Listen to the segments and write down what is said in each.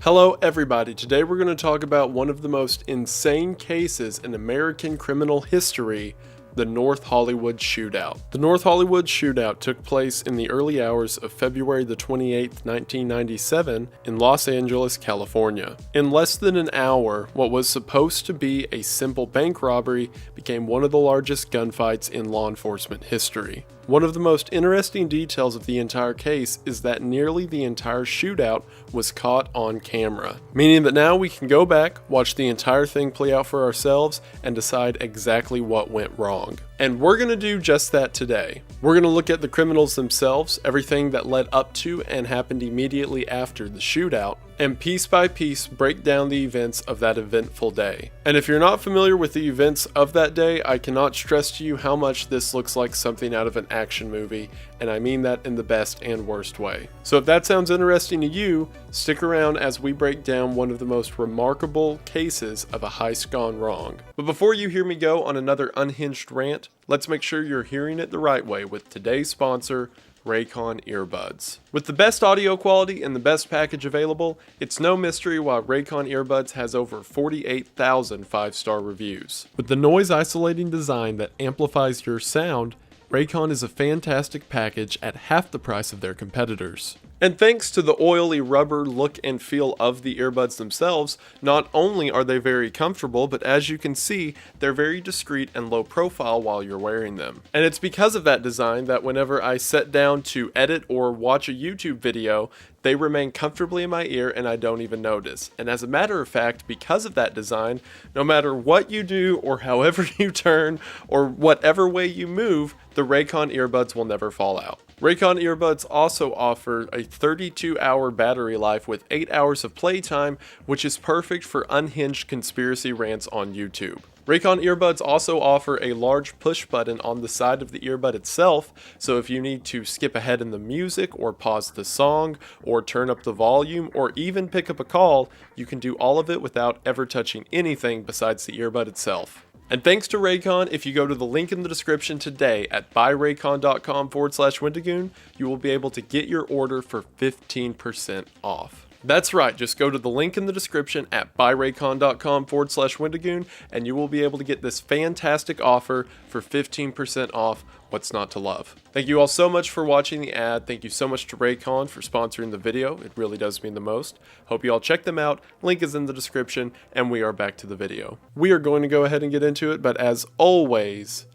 Hello everybody, today we're going to talk about one of the most insane cases in American criminal history, the North Hollywood Shootout. The North Hollywood Shootout took place in the early hours of February the 28th, 1997 in Los Angeles, California. In less than an hour, what was supposed to be a simple bank robbery became one of the largest gunfights in law enforcement history. One of the most interesting details of the entire case is that nearly the entire shootout was caught on camera, meaning that now we can go back, watch the entire thing play out for ourselves, and decide exactly what went wrong. And we're going to do just that today. We're going to look at the criminals themselves, everything that led up to and happened immediately after the shootout, and piece by piece break down the events of that eventful day. And if you're not familiar with the events of that day, I cannot stress to you how much this looks like something out of an action movie, and I mean that in the best and worst way. So if that sounds interesting to you, stick around as we break down one of the most remarkable cases of a heist gone wrong. But before you hear me go on another unhinged rant, let's make sure you're hearing it the right way with today's sponsor, Raycon earbuds. With the best audio quality and the best package available, it's no mystery why Raycon earbuds has over 48,000 5-star reviews. With the noise isolating design that amplifies your sound, Raycon is a fantastic package at half the price of their competitors. And thanks to the oily rubber look and feel of the earbuds themselves, not only are they very comfortable, but as you can see, they're very discreet and low profile while you're wearing them. And it's because of that design that whenever I sit down to edit or watch a YouTube video, they remain comfortably in my ear and I don't even notice. And as a matter of fact, because of that design, no matter what you do or however you turn or whatever way you move, the Raycon earbuds will never fall out. Raycon earbuds also offer a 32-hour battery life with 8 hours of playtime, which is perfect for unhinged conspiracy rants on YouTube. Raycon earbuds also offer a large push button on the side of the earbud itself, so if you need to skip ahead in the music or pause the song or turn up the volume or even pick up a call, you can do all of it without ever touching anything besides the earbud itself. And thanks to Raycon, if you go to the link in the description today at buyraycon.com/Wendigoon, you will be able to get your order for 15% off. That's right, just go to the link in the description at buyraycon.com/Wendigoon and you will be able to get this fantastic offer for 15% off. What's not to love? Thank you all so much for watching the ad. Thank you so much to Raycon for sponsoring the video. It really does mean the most. Hope you all check them out. Link is in the description, and we are back to the video. We are going to go ahead and get into it, but as always,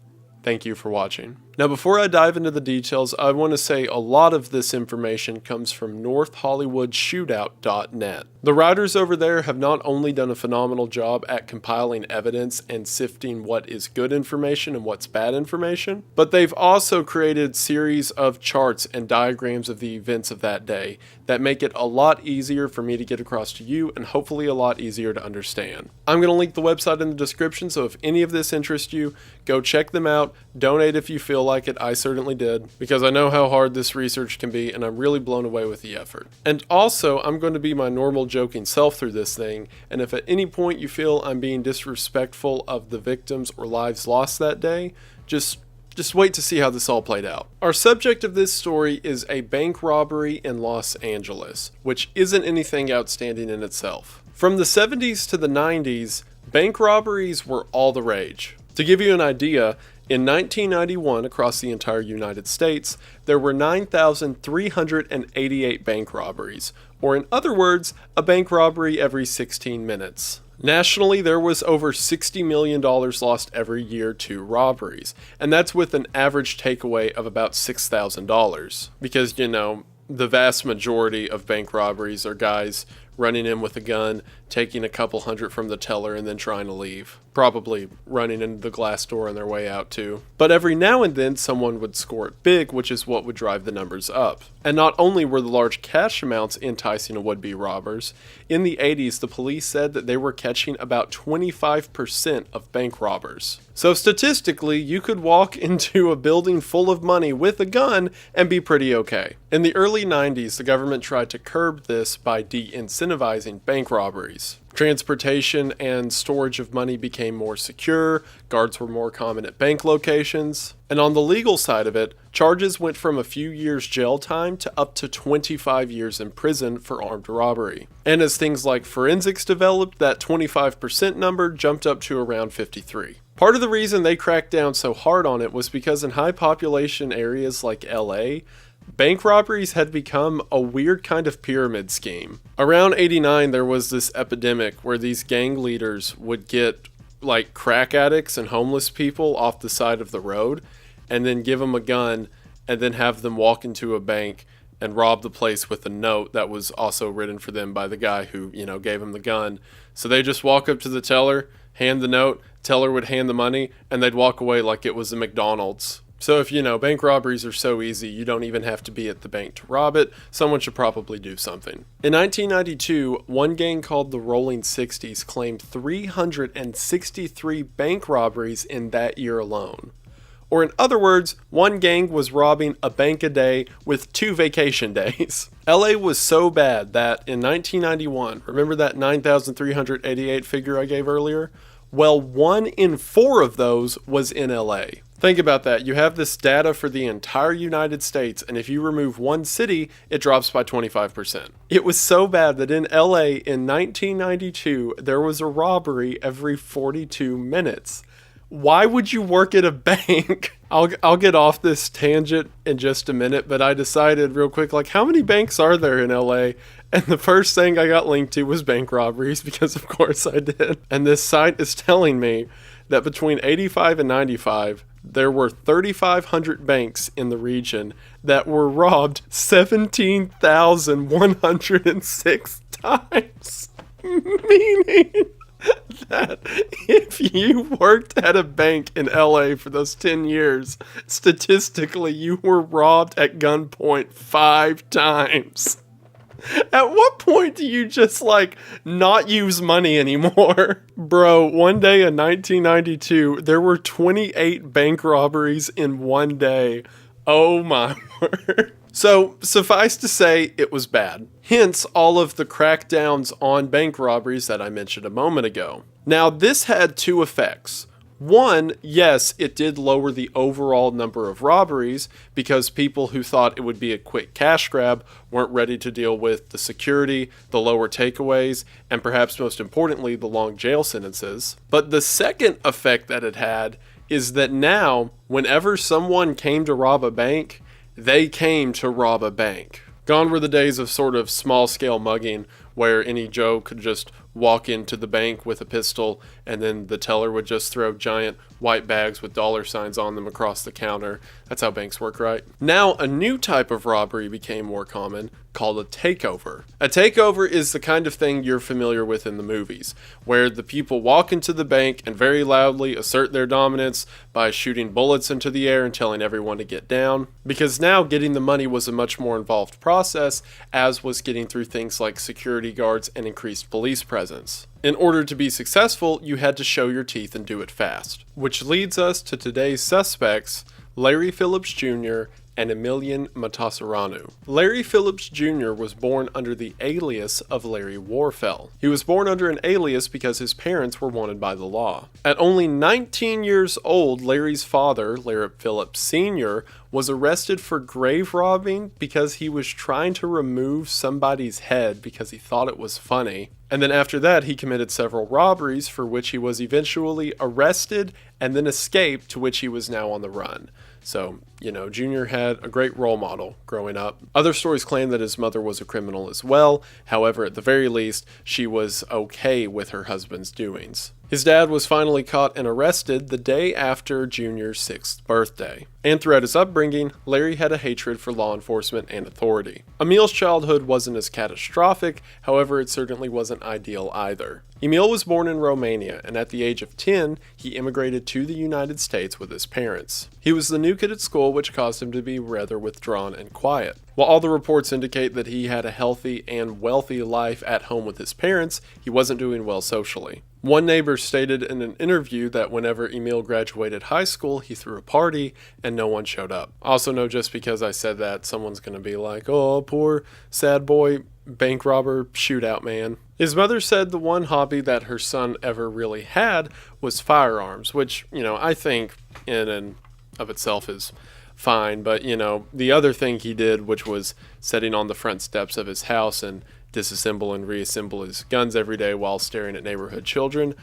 thank you for watching. Now before I dive into the details, I want to say a lot of this information comes from NorthHollywoodShootout.net. The writers over there have not only done a phenomenal job at compiling evidence and sifting what is good information and what's bad information, but they've also created series of charts and diagrams of the events of that day that make it a lot easier for me to get across to you and hopefully a lot easier to understand. I'm going to link the website in the description, so if any of this interests you, go check them out, donate if you feel like it. I certainly did, because I know how hard this research can be and I'm really blown away with the effort. And also, I'm going to be my normal joking self through this thing, and if at any point you feel I'm being disrespectful of the victims or lives lost that day, just wait to see how this all played out. Our subject of this story is a bank robbery in Los Angeles, which isn't anything outstanding in itself. From the 70s to the 90s, bank robberies were all the rage. To give you an idea, in 1991, across the entire United States, there were 9,388 bank robberies, or in other words, a bank robbery every 16 minutes. Nationally, there was over $60 million lost every year to robberies, and that's with an average takeaway of about $6,000. Because, you know, the vast majority of bank robberies are guys running in with a gun, taking a couple hundred from the teller, and then trying to leave. Probably running into the glass door on their way out too. But every now and then someone would score it big, which is what would drive the numbers up. And not only were the large cash amounts enticing to would-be robbers, in the 80s the police said that they were catching about 25% of bank robbers. So statistically, you could walk into a building full of money with a gun and be pretty okay. In the early 90s, the government tried to curb this by de-incentivizing incentivizing bank robberies. Transportation and storage of money became more secure, guards were more common at bank locations, and on the legal side of it, charges went from a few years jail time to up to 25 years in prison for armed robbery. And as things like forensics developed, that 25% number jumped up to around 53. Part of the reason they cracked down so hard on it was because in high population areas like LA, bank robberies had become a weird kind of pyramid scheme. Around 89, there was this epidemic where these gang leaders would get like crack addicts and homeless people off the side of the road and then give them a gun and then have them walk into a bank and rob the place with a note that was also written for them by the guy who, gave them the gun. So they just walk up to the teller, hand the note, teller would hand the money, and they'd walk away like it was a McDonald's. So if bank robberies are so easy, you don't even have to be at the bank to rob it, someone should probably do something. In 1992, one gang called the Rolling 60s claimed 363 bank robberies in that year alone. Or in other words, one gang was robbing a bank a day with 2 vacation days. LA was so bad that in 1991, remember that 9,388 figure I gave earlier? Well, 1 in 4 of those was in LA. Think about that. You have this data for the entire United States, and if you remove one city, it drops by 25%. It was so bad that in LA in 1992, there was a robbery every 42 minutes. Why would you work at a bank? I'll get off this tangent in just a minute, but I decided real quick, how many banks are there in LA? And the first thing I got linked to was bank robberies, because of course I did. And this site is telling me that between 85 and 95, there were 3,500 banks in the region that were robbed 17,106 times. Meaning that if you worked at a bank in LA for those 10 years, statistically you were robbed at gunpoint 5 times. At what point do you just not use money anymore? Bro, one day in 1992, there were 28 bank robberies in one day. Oh my word. So, suffice to say, it was bad. Hence, all of the crackdowns on bank robberies that I mentioned a moment ago. Now, this had 2 effects. One, yes, it did lower the overall number of robberies because people who thought it would be a quick cash grab weren't ready to deal with the security, the lower takeaways, and perhaps most importantly, the long jail sentences. But the second effect that it had is that now, whenever someone came to rob a bank, they came to rob a bank. Gone were the days of sort of small-scale mugging where any Joe could just walk into the bank with a pistol and then the teller would just throw giant white bags with dollar signs on them across the counter. That's how banks work, right? Now, a new type of robbery became more common called a takeover. A takeover is the kind of thing you're familiar with in the movies, where the people walk into the bank and very loudly assert their dominance by shooting bullets into the air and telling everyone to get down. Because now getting the money was a much more involved process, as was getting through things like security guards and increased police presence. In order to be successful, you had to show your teeth and do it fast. Which leads us to today's suspects, Larry Phillips Jr. and Emilian Matasareanu. Larry Phillips Jr. was born under the alias of Larry Warfel. He was born under an alias because his parents were wanted by the law. At only 19 years old, Larry's father, Larry Phillips Sr., was arrested for grave robbing because he was trying to remove somebody's head because he thought it was funny. And then after that, he committed several robberies for which he was eventually arrested and then escaped, to which he was now on the run. So, Junior had a great role model growing up. Other stories claim that his mother was a criminal as well. However, at the very least, she was okay with her husband's doings. His dad was finally caught and arrested the day after Junior's 6th birthday. And throughout his upbringing, Larry had a hatred for law enforcement and authority. Emil's childhood wasn't as catastrophic, however, it certainly wasn't ideal either. Emil was born in Romania, and at the age of 10, he immigrated to the United States with his parents. He was the new kid at school, which caused him to be rather withdrawn and quiet. While all the reports indicate that he had a healthy and wealthy life at home with his parents, he wasn't doing well socially. One neighbor stated in an interview that whenever Emil graduated high school, he threw a party and no one showed up. Also know just because I said that, someone's going to be like, oh, poor sad boy bank robber shootout man. His mother said the one hobby that her son ever really had was firearms, which, I think in and of itself is fine. But, the other thing he did, which was sitting on the front steps of his house and disassemble and reassemble his guns every day while staring at neighborhood children,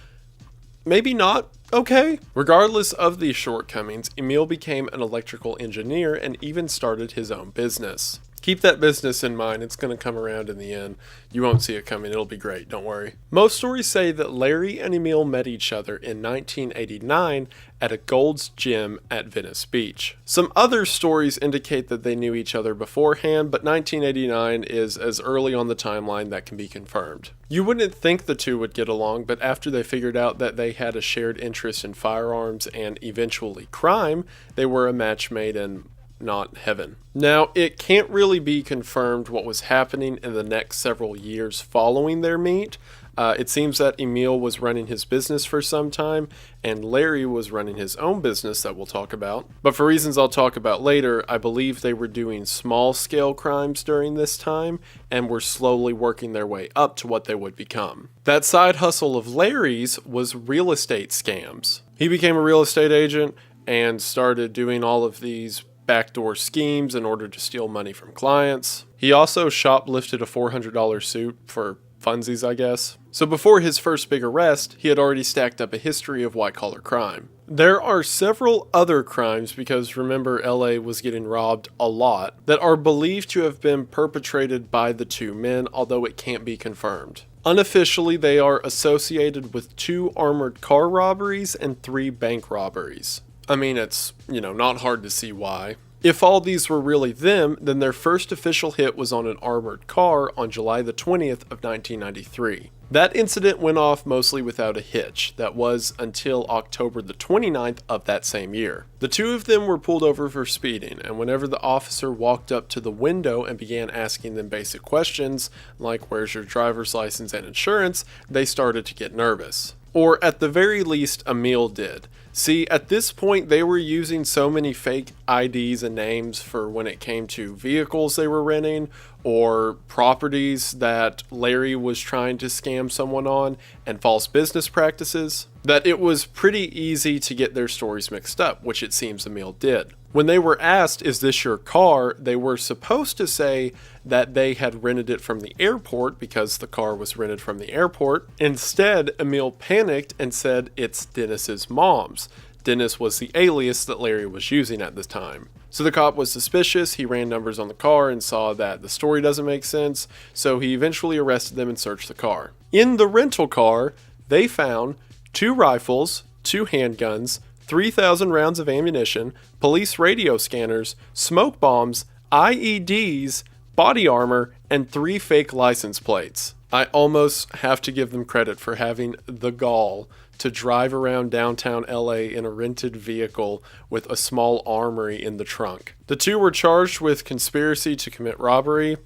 maybe not okay. Regardless of these shortcomings, Emil became an electrical engineer and even started his own business. Keep that business in mind. It's going to come around in the end. You won't see it coming. It'll be great. Don't worry. Most stories say that Larry and Emil met each other in 1989 at a Gold's Gym at Venice Beach. Some other stories indicate that they knew each other beforehand, but 1989 is as early on the timeline that can be confirmed. You wouldn't think the two would get along, but after they figured out that they had a shared interest in firearms and eventually crime, they were a match made in not heaven. Now, it can't really be confirmed what was happening in the next several years following their meet. It seems that Emil was running his business for some time, and Larry was running his own business that we'll talk about. But for reasons I'll talk about later, I believe they were doing small-scale crimes during this time, and were slowly working their way up to what they would become. That side hustle of Larry's was real estate scams. He became a real estate agent and started doing all of these backdoor schemes in order to steal money from clients. He also shoplifted a $400 suit for funsies, I guess. So before his first big arrest, he had already stacked up a history of white-collar crime. There are several other crimes, because remember LA was getting robbed a lot, that are believed to have been perpetrated by the two men, although it can't be confirmed. Unofficially, they are associated with 2 armored car robberies and 3 bank robberies. I mean, it's, not hard to see why. If all these were really them, then their first official hit was on an armored car on July the 20th of 1993. That incident went off mostly without a hitch. That was until October the 29th of that same year. The 2 of them were pulled over for speeding, and whenever the officer walked up to the window and began asking them basic questions, like where's your driver's license and insurance, they started to get nervous. Or at the very least, Emil did. See, at this point, they were using so many fake IDs and names for when it came to vehicles they were renting or properties that Larry was trying to scam someone on and false business practices, that it was pretty easy to get their stories mixed up, which it seems Emil did. When they were asked, is this your car, they were supposed to say that they had rented it from the airport because the car was rented from the airport. Instead, Emil panicked and said it's Dennis's mom's. Dennis was the alias that Larry was using at the time. So the cop was suspicious, he ran numbers on the car and saw that the story doesn't make sense, so he eventually arrested them and searched the car. In the rental car, they found 2 rifles, 2 handguns, 3,000 rounds of ammunition, police radio scanners, smoke bombs, IEDs, body armor, and 3 fake license plates. I almost have to give them credit for having the gall to drive around downtown LA in a rented vehicle with a small armory in the trunk. The 2 were charged with conspiracy to commit robbery.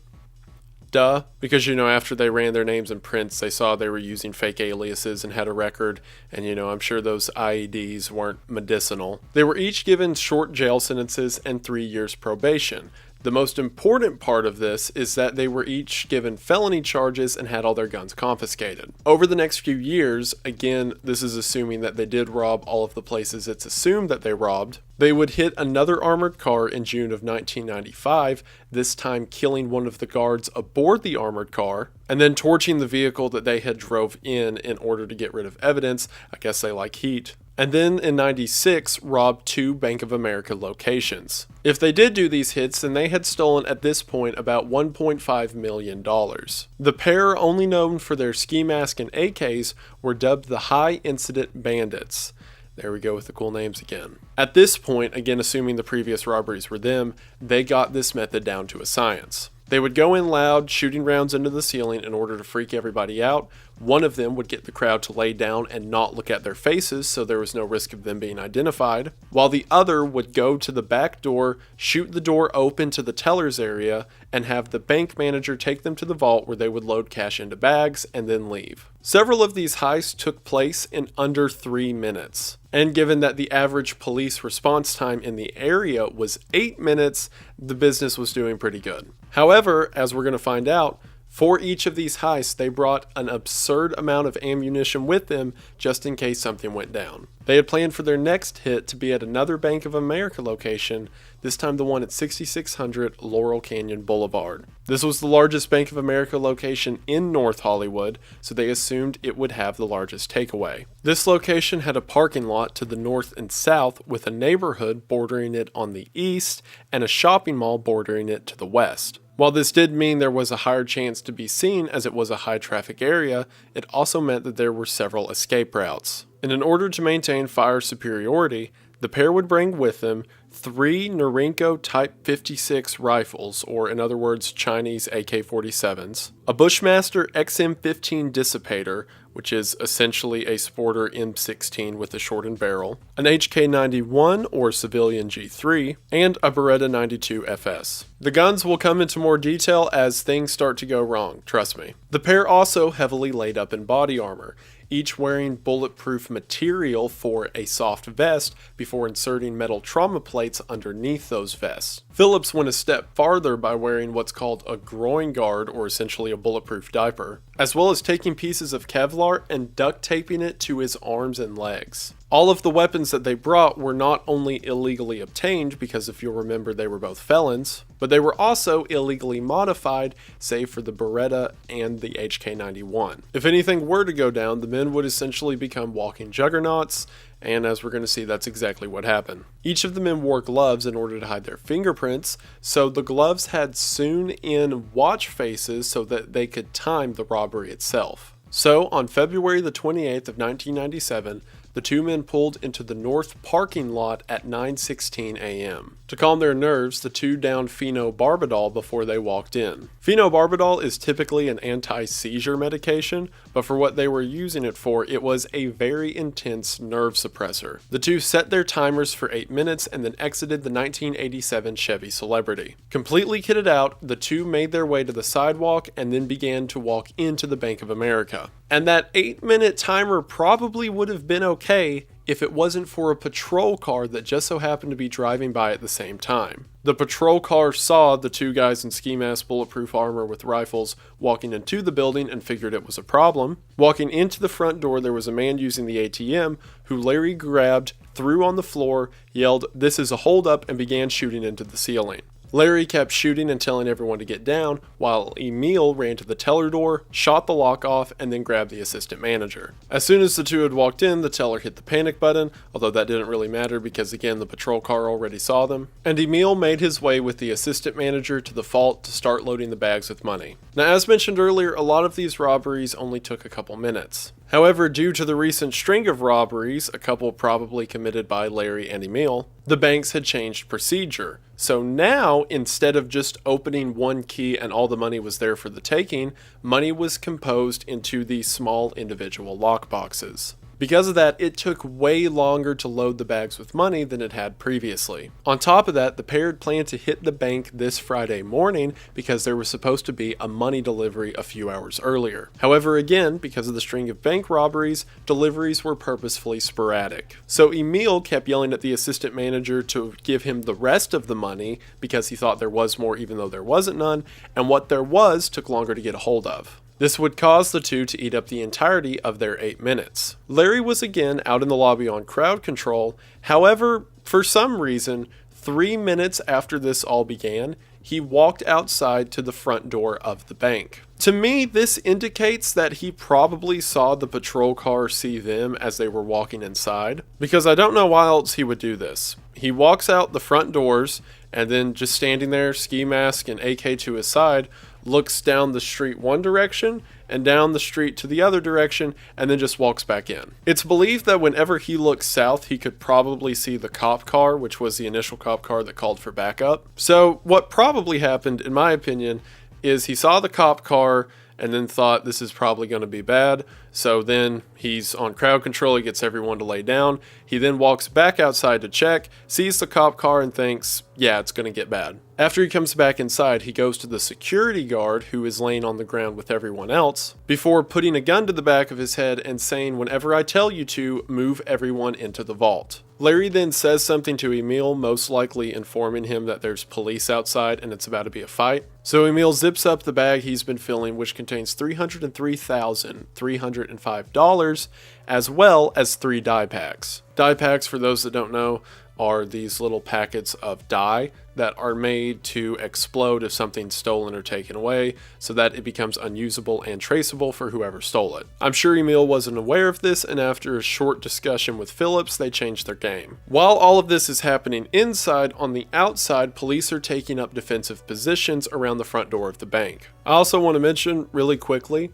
Duh, because after they ran their names and prints, they saw they were using fake aliases and had a record, and I'm sure those IEDs weren't medicinal. They were each given short jail sentences and 3 years probation. The most important part of this is that they were each given felony charges and had all their guns confiscated. Over the next few years, again, this is assuming that they did rob all of the places it's assumed that they robbed, they would hit another armored car in June of 1995, this time killing one of the guards aboard the armored car, and then torching the vehicle that they had drove in order to get rid of evidence. I guess they like heat. And then in 96, robbed 2 Bank of America locations. If they did do these hits, then they had stolen at this point about $1.5 million. The pair, only known for their ski mask and AKs, were dubbed the High Incident Bandits. There we go with the cool names again. At this point, again assuming the previous robberies were them, they got this method down to a science. They would go in loud, shooting rounds into the ceiling in order to freak everybody out. One of them would get the crowd to lay down and not look at their faces, so there was no risk of them being identified, while the other would go to the back door, shoot the door open to the teller's area, and have the bank manager take them to the vault where they would load cash into bags and then leave. Several of these heists took place in under 3 minutes, and given that the average police response time in the area was 8 minutes, the business was doing pretty good. However, as we're going to find out, for each of these heists, they brought an absurd amount of ammunition with them just in case something went down. They had planned for their next hit to be at another Bank of America location, this time the one at 6600 Laurel Canyon Boulevard. This was the largest Bank of America location in North Hollywood, so they assumed it would have the largest takeaway. This location had a parking lot to the north and south with a neighborhood bordering it on the east and a shopping mall bordering it to the west. While this did mean there was a higher chance to be seen as it was a high traffic area, it also meant that there were several escape routes. And in order to maintain fire superiority, the pair would bring with them 3 Norinco Type 56 rifles, or in other words, Chinese AK-47s, a Bushmaster XM15 dissipator, which is essentially a Sporter M16 with a shortened barrel, an HK91 or civilian G3, and a Beretta 92 FS. The guns will come into more detail as things start to go wrong, trust me. The pair also heavily laid up in body armor, each wearing bulletproof material for a soft vest before inserting metal trauma plates underneath those vests. Phillips went a step farther by wearing what's called a groin guard, or essentially a bulletproof diaper, as well as taking pieces of Kevlar and duct taping it to his arms and legs. All of the weapons that they brought were not only illegally obtained, because if you'll remember they were both felons, but they were also illegally modified, save for the Beretta and the HK91. If anything were to go down, the men would essentially become walking juggernauts, and as we're going to see, that's exactly what happened. Each of the men wore gloves in order to hide their fingerprints, so the gloves had sewn-in watch faces so that they could time the robbery itself. So, on February the 28th of 1997, the two men pulled into the north parking lot at 9:16 a.m. To calm their nerves, the two downed phenobarbital before they walked in. Phenobarbital is typically an anti-seizure medication, but for what they were using it for, it was a very intense nerve suppressor. The two set their timers for 8 minutes and then exited the 1987 Chevy Celebrity. Completely kitted out, the two made their way to the sidewalk and then began to walk into the Bank of America. And that 8-minute timer probably would have been okay if it wasn't for a patrol car that just so happened to be driving by at the same time. The patrol car saw the two guys in ski mask, bulletproof armor with rifles walking into the building and figured it was a problem. Walking into the front door, there was a man using the ATM who Larry grabbed, threw on the floor, yelled, "This is a holdup," and began shooting into the ceiling. Larry kept shooting and telling everyone to get down, while Emil ran to the teller door, shot the lock off, and then grabbed the assistant manager. As soon as the two had walked in, the teller hit the panic button, although that didn't really matter because again the patrol car already saw them, and Emil made his way with the assistant manager to the vault to start loading the bags with money. Now, as mentioned earlier, a lot of these robberies only took a couple minutes. However, due to the recent string of robberies, a couple probably committed by Larry and Emil, the banks had changed procedure. So now, instead of just opening one key and all the money was there for the taking, money was composed into these small individual lockboxes. Because of that, it took way longer to load the bags with money than it had previously. On top of that, the pair had planned to hit the bank this Friday morning because there was supposed to be a money delivery a few hours earlier. However, again, because of the string of bank robberies, deliveries were purposefully sporadic. So Emil kept yelling at the assistant manager to give him the rest of the money because he thought there was more even though there wasn't none, and what there was took longer to get a hold of. This would cause the two to eat up the entirety of their 8 minutes. Larry was again out in the lobby on crowd control. However, for some reason, 3 minutes after this all began, he walked outside to the front door of the bank. To me, this indicates that he probably saw the patrol car see them as they were walking inside, because I don't know why else he would do this. He walks out the front doors and then just standing there, ski mask and AK to his side, looks down the street one direction and down the street to the other direction, and then just walks back in. It's believed that whenever he looked south, he could probably see the cop car, which was the initial cop car that called for backup. So what probably happened, in my opinion, is he saw the cop car and then thought this is probably going to be bad. So then he's on crowd control. He gets everyone to lay down. He then walks back outside to check, sees the cop car and thinks, yeah, it's going to get bad. After he comes back inside, he goes to the security guard who is laying on the ground with everyone else before putting a gun to the back of his head and saying, whenever I tell you to, move everyone into the vault. Larry then says something to Emil, most likely informing him that there's police outside and it's about to be a fight. So Emil zips up the bag he's been filling, which contains $303,305, as well as 3 dye packs. Dye packs, for those that don't know, are these little packets of dye that are made to explode if something's stolen or taken away, so that it becomes unusable and traceable for whoever stole it. I'm sure Emil wasn't aware of this, and after a short discussion with Phillips, they changed their game. While all of this is happening inside, on the outside, police are taking up defensive positions around the front door of the bank. I also want to mention really quickly,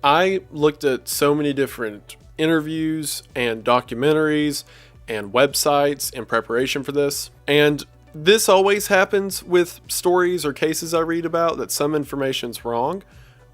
I looked at so many different interviews and documentaries and websites in preparation for this, and this always happens with stories or cases I read about, that some information's wrong,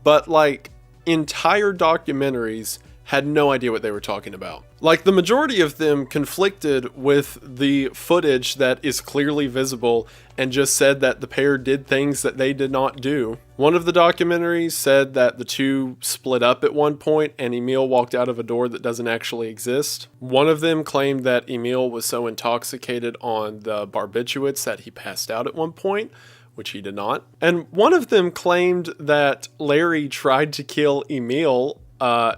but like entire documentaries had no idea what they were talking about. Like, the majority of them conflicted with the footage that is clearly visible and just said that the pair did things that they did not do. One of the documentaries said that the two split up at one point and Emil walked out of a door that doesn't actually exist. One of them claimed that Emil was so intoxicated on the barbiturates that he passed out at one point, which he did not. And one of them claimed that Larry tried to kill Emil.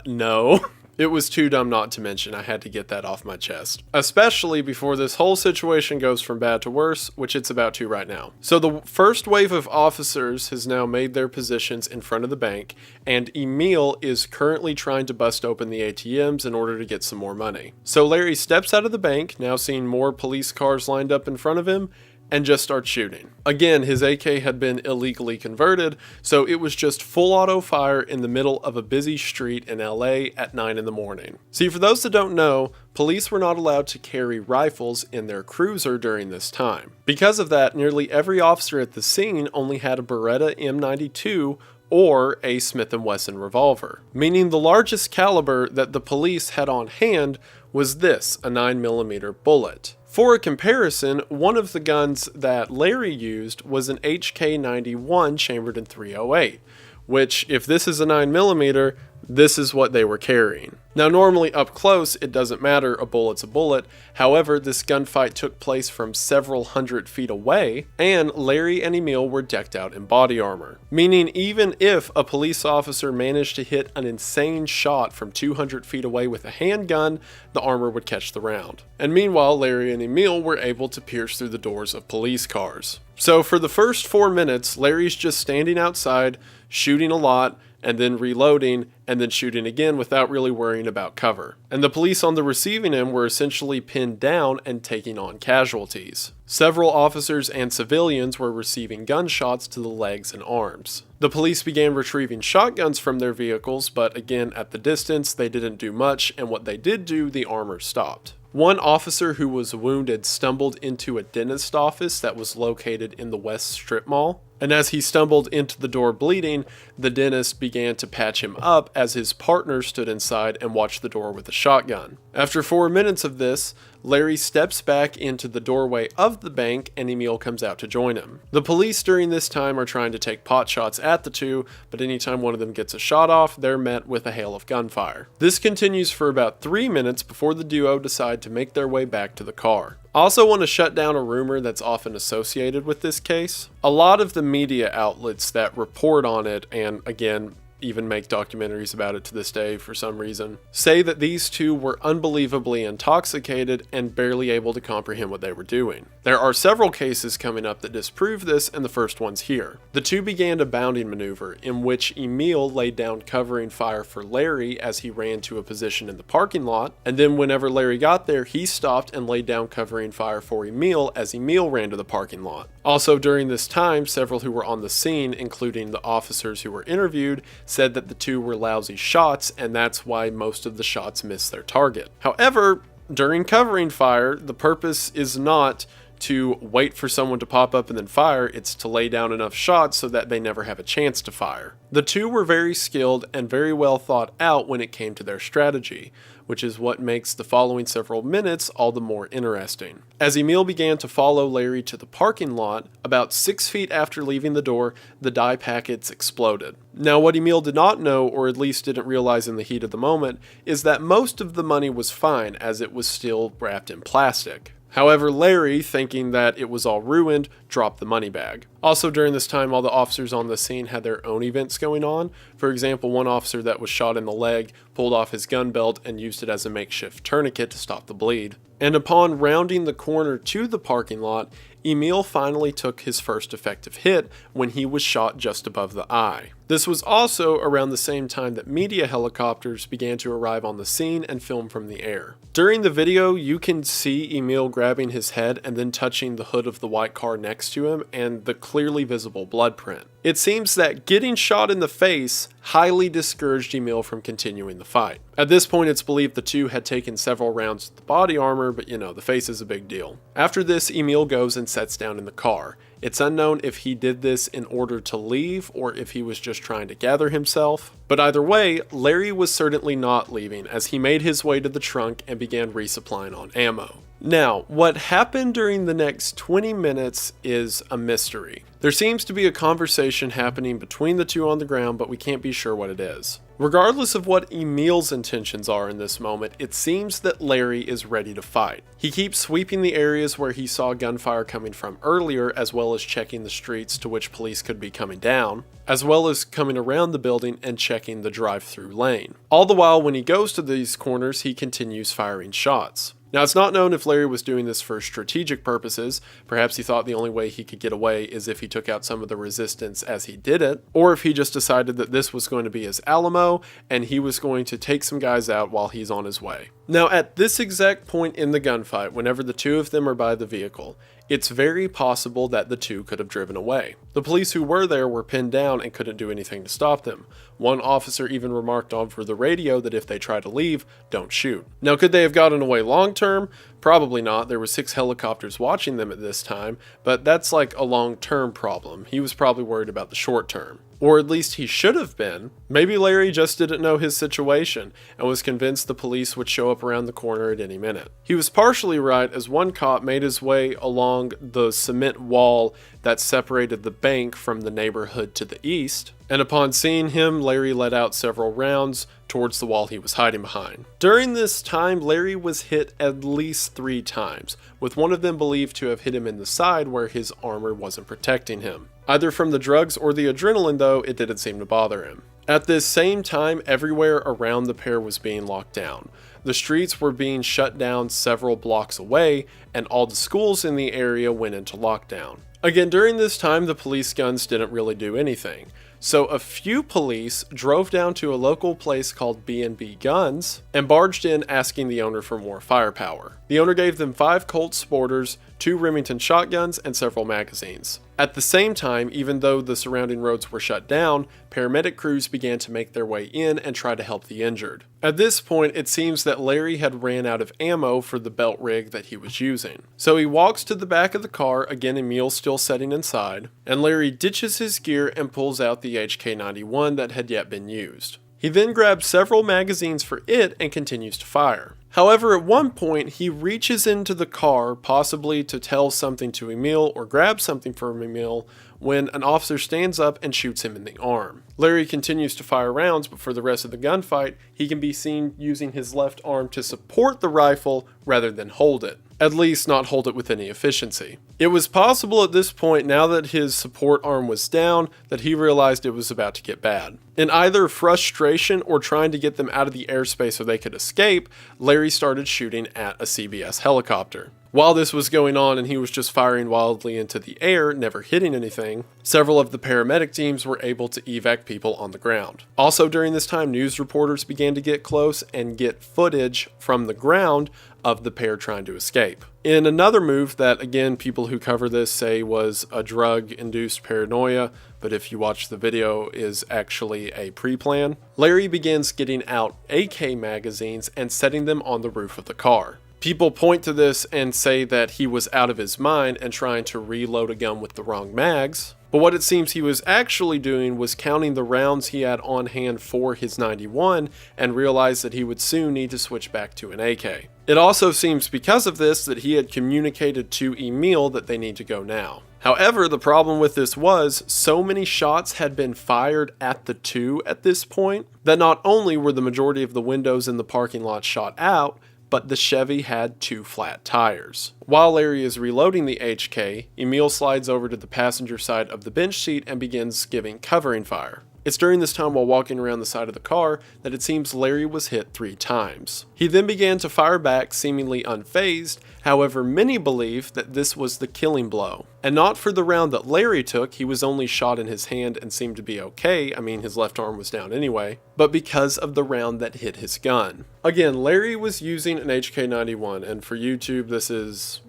No. It was too dumb not to mention. I had to get that off my chest. Especially before this whole situation goes from bad to worse, which it's about to right now. So the first wave of officers has now made their positions in front of the bank, and Emil is currently trying to bust open the ATMs in order to get some more money. So Larry steps out of the bank, now seeing more police cars lined up in front of him, and just starts shooting. Again, his AK had been illegally converted, so it was just full auto fire in the middle of a busy street in LA at 9 in the morning. See, for those that don't know, police were not allowed to carry rifles in their cruiser during this time. Because of that, nearly every officer at the scene only had a Beretta M92 or a Smith & Wesson revolver, meaning the largest caliber that the police had on hand was this, a 9mm bullet. For a comparison, one of the guns that Larry used was an HK91 chambered in .308, which, if this is a 9mm, this is what they were carrying. Now, normally up close, it doesn't matter, a bullet's a bullet. However, this gunfight took place from several hundred feet away, and Larry and Emil were decked out in body armor. Meaning, even if a police officer managed to hit an insane shot from 200 feet away with a handgun, the armor would catch the round. And meanwhile, Larry and Emil were able to pierce through the doors of police cars. So for the first 4 minutes, Larry's just standing outside, shooting a lot, and then reloading, and then shooting again without really worrying about cover. And the police on the receiving end were essentially pinned down and taking on casualties. Several officers and civilians were receiving gunshots to the legs and arms. The police began retrieving shotguns from their vehicles, but again, at the distance, they didn't do much, and what they did do, the armor stopped. One officer who was wounded stumbled into a dentist office that was located in the West Strip Mall. And as he stumbled into the door bleeding, the dentist began to patch him up as his partner stood inside and watched the door with a shotgun. After 4 minutes of this, Larry steps back into the doorway of the bank and Emil comes out to join him. The police during this time are trying to take pot shots at the two, but anytime one of them gets a shot off, they're met with a hail of gunfire. This continues for about 3 minutes before the duo decide to make their way back to the car. I also want to shut down a rumor that's often associated with this case. A lot of the media outlets that report on it, and again, even make documentaries about it to this day for some reason, say that these two were unbelievably intoxicated and barely able to comprehend what they were doing. There are several cases coming up that disprove this, and the first one's here. The two began a bounding maneuver in which Emil laid down covering fire for Larry as he ran to a position in the parking lot, and then whenever Larry got there, he stopped and laid down covering fire for Emil as Emil ran to the parking lot. Also, during this time, several who were on the scene, including the officers who were interviewed, said that the two were lousy shots, and that's why most of the shots missed their target. However, during covering fire, the purpose is not to wait for someone to pop up and then fire, it's to lay down enough shots so that they never have a chance to fire. The two were very skilled and very well thought out when it came to their strategy, which is what makes the following several minutes all the more interesting. As Emil began to follow Larry to the parking lot, about 6 feet after leaving the door, the dye packets exploded. Now, what Emil did not know, or at least didn't realize in the heat of the moment, is that most of the money was fine as it was still wrapped in plastic. However, Larry, thinking that it was all ruined, dropped the money bag. Also, during this time, all the officers on the scene had their own events going on. For example, one officer that was shot in the leg pulled off his gun belt and used it as a makeshift tourniquet to stop the bleed. And upon rounding the corner to the parking lot, Emil finally took his first effective hit when he was shot just above the eye. This was also around the same time that media helicopters began to arrive on the scene and film from the air. During the video, you can see Emil grabbing his head and then touching the hood of the white car next to him and the clearly visible blood print. It seems that getting shot in the face highly discouraged Emil from continuing the fight. At this point, it's believed the two had taken several rounds with the body armor, but the face is a big deal. After this, Emil goes and sets down in the car. It's unknown if he did this in order to leave or if he was just trying to gather himself. But either way, Larry was certainly not leaving as he made his way to the trunk and began resupplying on ammo. Now, what happened during the next 20 minutes is a mystery. There seems to be a conversation happening between the two on the ground, but we can't be sure what it is. Regardless of what Emil's intentions are in this moment, it seems that Larry is ready to fight. He keeps sweeping the areas where he saw gunfire coming from earlier, as well as checking the streets to which police could be coming down, as well as coming around the building and checking the drive-through lane. All the while, when he goes to these corners, he continues firing shots. Now, it's not known if Larry was doing this for strategic purposes. Perhaps he thought the only way he could get away is if he took out some of the resistance as he did it, or if he just decided that this was going to be his Alamo and he was going to take some guys out while he's on his way. Now, at this exact point in the gunfight, whenever the two of them are by the vehicle, it's very possible that the two could have driven away. The police who were there were pinned down and couldn't do anything to stop them. One officer even remarked over the radio that if they try to leave, don't shoot. Now, could they have gotten away long term? Probably not. There were 6 helicopters watching them at this time, but that's like a long-term problem. He was probably worried about the short term. Or at least he should have been. Maybe Larry just didn't know his situation and was convinced the police would show up around the corner at any minute. He was partially right as one cop made his way along the cement wall that separated the bank from the neighborhood to the east, and upon seeing him, Larry let out several rounds towards the wall he was hiding behind. During this time, Larry was hit at least 3 times, with one of them believed to have hit him in the side where his armor wasn't protecting him. Either from the drugs or the adrenaline, though, it didn't seem to bother him. At this same time, everywhere around the pair was being locked down. The streets were being shut down several blocks away, and all the schools in the area went into lockdown. Again, during this time, the police guns didn't really do anything. So a few police drove down to a local place called B&B Guns and barged in asking the owner for more firepower. The owner gave them 5 Colt Sporters, 2 Remington shotguns, and several magazines. At the same time, even though the surrounding roads were shut down, paramedic crews began to make their way in and try to help the injured. At this point, it seems that Larry had ran out of ammo for the belt rig that he was using. So he walks to the back of the car, again Emil still sitting inside, and Larry ditches his gear and pulls out the HK-91 that had yet been used. He then grabs several magazines for it and continues to fire. However, at one point, he reaches into the car, possibly to tell something to Emil or grab something from Emil, when an officer stands up and shoots him in the arm. Larry continues to fire rounds, but for the rest of the gunfight, he can be seen using his left arm to support the rifle rather than hold it. At least not hold it with any efficiency. It was possible at this point, now that his support arm was down, that he realized it was about to get bad. In either frustration or trying to get them out of the airspace so they could escape, Larry started shooting at a CBS helicopter. While this was going on and he was just firing wildly into the air, never hitting anything, several of the paramedic teams were able to evac people on the ground. Also during this time, news reporters began to get close and get footage from the ground of the pair trying to escape. In another move that, again, people who cover this say was a drug-induced paranoia, but if you watch the video is actually a pre-plan, Larry begins getting out AK magazines and setting them on the roof of the car. People point to this and say that he was out of his mind and trying to reload a gun with the wrong mags, but what it seems he was actually doing was counting the rounds he had on hand for his 91 and realized that he would soon need to switch back to an AK. It also seems because of this that he had communicated to Emil that they need to go now. However, the problem with this was so many shots had been fired at the two at this point that not only were the majority of the windows in the parking lot shot out, but the Chevy had 2 flat tires. While Larry is reloading the HK, Emil slides over to the passenger side of the bench seat and begins giving covering fire. It's during this time while walking around the side of the car that it seems Larry was hit 3 times. He then began to fire back, seemingly unfazed. However, many believe that this was the killing blow. And not for the round that Larry took, he was only shot in his hand and seemed to be okay, I mean his left arm was down anyway, but because of the round that hit his gun. Again, Larry was using an HK91, and for YouTube this is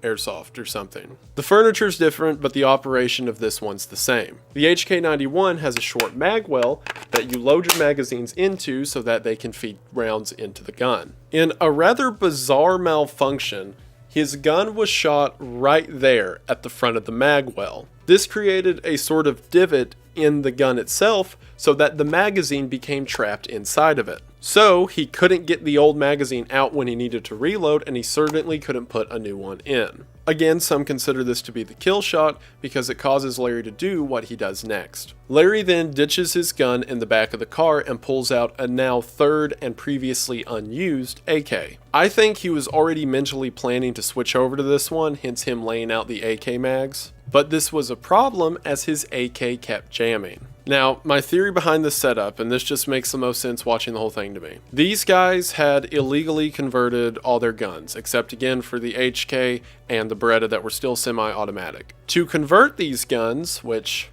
airsoft or something. The furniture's different, but the operation of this one's the same. The HK91 has a short mag well that you load your magazines into so that they can feed rounds into the gun. In a rather bizarre malfunction, his gun was shot right there at the front of the mag well. This created a sort of divot in the gun itself so that the magazine became trapped inside of it. So he couldn't get the old magazine out when he needed to reload, and he certainly couldn't put a new one in. Again, some consider this to be the kill shot because it causes Larry to do what he does next. Larry then ditches his gun in the back of the car and pulls out a now third and previously unused AK. I think he was already mentally planning to switch over to this one, hence him laying out the AK mags. But this was a problem as his AK kept jamming. Now, my theory behind this setup, and this just makes the most sense watching the whole thing to me. These guys had illegally converted all their guns, except again for the HK and the Beretta that were still semi-automatic. To convert these guns, which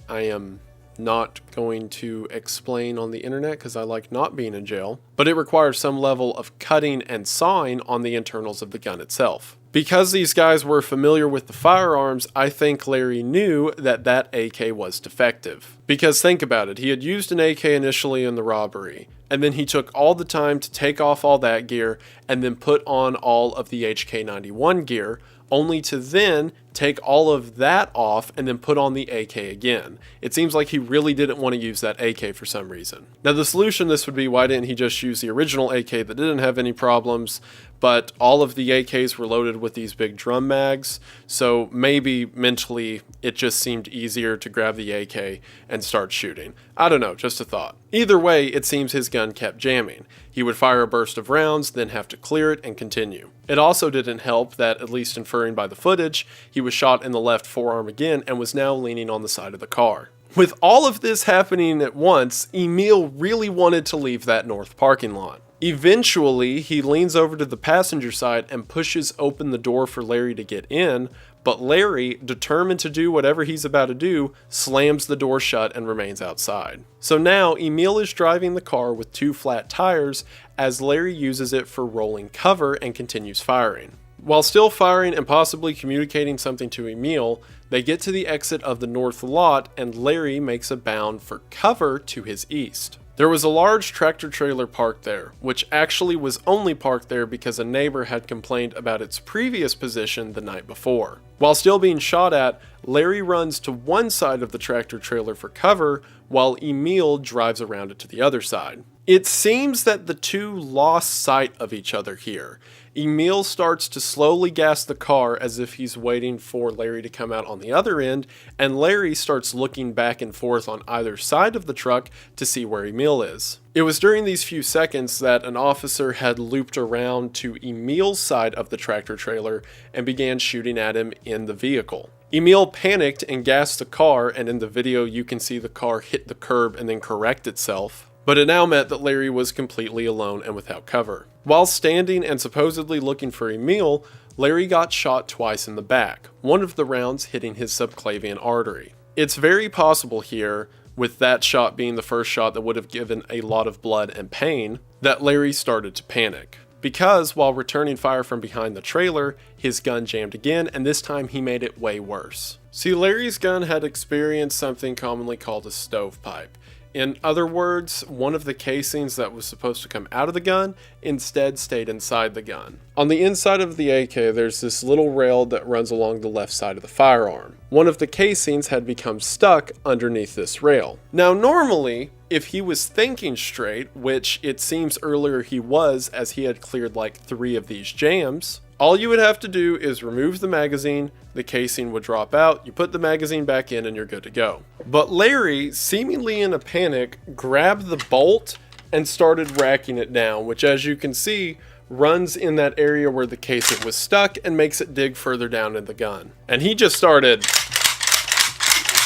I am not going to explain on the internet because I like not being in jail, but it requires some level of cutting and sawing on the internals of the gun itself. Because these guys were familiar with the firearms, I think Larry knew that that AK was defective. Because think about it, he had used an AK initially in the robbery, and then he took all the time to take off all that gear and then put on all of the HK91 gear, only to then take all of that off and then put on the AK again. It seems like he really didn't want to use that AK for some reason. Now the solution to this would be, why didn't he just use the original AK that didn't have any problems, but all of the AKs were loaded with these big drum mags, so maybe mentally it just seemed easier to grab the AK and start shooting. I don't know, just a thought. Either way, it seems his gun kept jamming. He would fire a burst of rounds, then have to clear it and continue. It also didn't help that, at least inferring by the footage, he was shot in the left forearm again and was now leaning on the side of the car. With all of this happening at once, Emil really wanted to leave that north parking lot. Eventually, he leans over to the passenger side and pushes open the door for Larry to get in, but Larry, determined to do whatever he's about to do, slams the door shut and remains outside. So now, Emil is driving the car with 2 flat tires as Larry uses it for rolling cover and continues firing. While still firing and possibly communicating something to Emil, they get to the exit of the north lot and Larry makes a bound for cover to his east. There was a large tractor trailer parked there, which actually was only parked there because a neighbor had complained about its previous position the night before. While still being shot at, Larry runs to one side of the tractor trailer for cover, while Emil drives around it to the other side. It seems that the two lost sight of each other here. Emil starts to slowly gas the car as if he's waiting for Larry to come out on the other end, and Larry starts looking back and forth on either side of the truck to see where Emil is. It was during these few seconds that an officer had looped around to Emil's side of the tractor trailer and began shooting at him in the vehicle. Emil panicked and gassed the car, and in the video you can see the car hit the curb and then correct itself. But it now meant that Larry was completely alone and without cover. While standing and supposedly looking for Emil, Larry got shot twice in the back, one of the rounds hitting his subclavian artery. It's very possible here, with that shot being the first shot that would have given a lot of blood and pain, that Larry started to panic. Because while returning fire from behind the trailer, his gun jammed again, and this time he made it way worse. See, Larry's gun had experienced something commonly called a stovepipe. In other words, one of the casings that was supposed to come out of the gun instead stayed inside the gun. On the inside of the AK, there's this little rail that runs along the left side of the firearm. One of the casings had become stuck underneath this rail. Now normally, if he was thinking straight, which it seems earlier he was as he had cleared like 3 of these jams, all you would have to do is remove the magazine, the casing would drop out, you put the magazine back in and you're good to go. But Larry, seemingly in a panic, grabbed the bolt and started racking it down, which as you can see, runs in that area where the casing was stuck and makes it dig further down in the gun. And he just started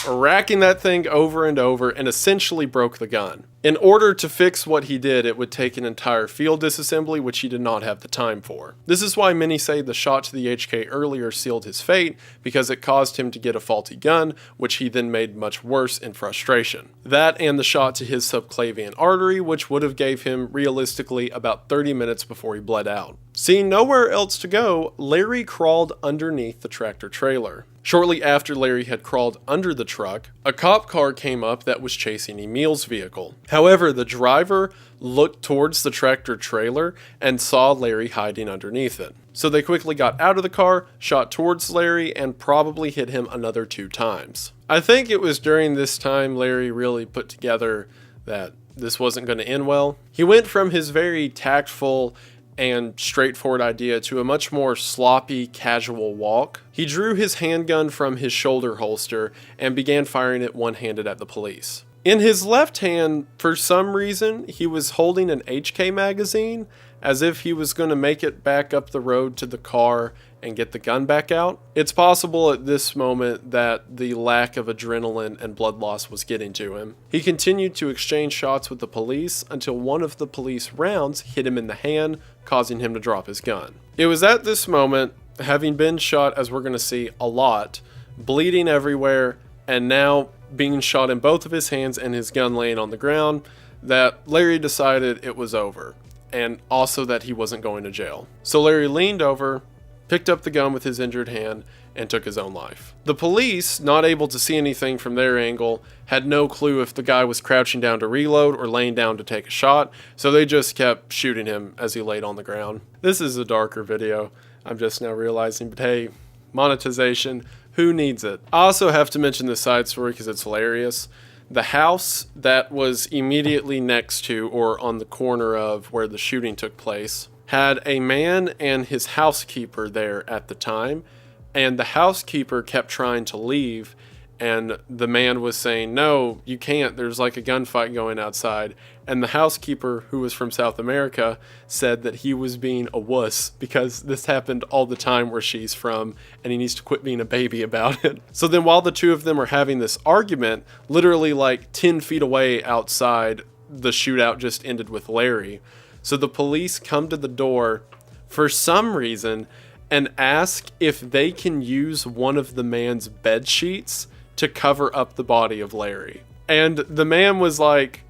racking that thing over and over and essentially broke the gun. In order to fix what he did, it would take an entire field disassembly, which he did not have the time for. This is why many say the shot to the HK earlier sealed his fate, because it caused him to get a faulty gun, which he then made much worse in frustration. That and the shot to his subclavian artery, which would have gave him realistically about 30 minutes before he bled out. Seeing nowhere else to go, Larry crawled underneath the tractor trailer. Shortly after Larry had crawled under the truck, a cop car came up that was chasing Emil's vehicle. However, the driver looked towards the tractor trailer and saw Larry hiding underneath it. So they quickly got out of the car, shot towards Larry, and probably hit him another 2 times. I think it was during this time Larry really put together that this wasn't going to end well. He went from his very tactful and straightforward idea to a much more sloppy, casual walk. He drew his handgun from his shoulder holster and began firing it one-handed at the police. In his left hand, for some reason, he was holding an HK magazine as if he was going to make it back up the road to the car and get the gun back out. It's possible at this moment that the lack of adrenaline and blood loss was getting to him. He continued to exchange shots with the police until one of the police rounds hit him in the hand, causing him to drop his gun. It was at this moment, having been shot, as we're going to see, a lot, bleeding everywhere, and now being shot in both of his hands and his gun laying on the ground, that Larry decided it was over, and also that he wasn't going to jail. So Larry leaned over, picked up the gun with his injured hand, and took his own life. The police, not able to see anything from their angle, had no clue if the guy was crouching down to reload or laying down to take a shot, so they just kept shooting him as he laid on the ground. This is a darker video, I'm just now realizing, but hey, monetization, who needs it? I also have to mention this side story because it's hilarious. The house that was immediately next to, or on the corner of, where the shooting took place, had a man and his housekeeper there at the time, and the housekeeper kept trying to leave, and the man was saying, no, you can't, there's like a gunfight going outside, and the housekeeper, who was from South America, said that he was being a wuss because this happened all the time where she's from, and he needs to quit being a baby about it. So then while the two of them are having this argument, literally like 10 feet away outside, the shootout just ended with Larry. So the police come to the door for some reason and ask if they can use one of the man's bed sheets to cover up the body of Larry. And the man was like,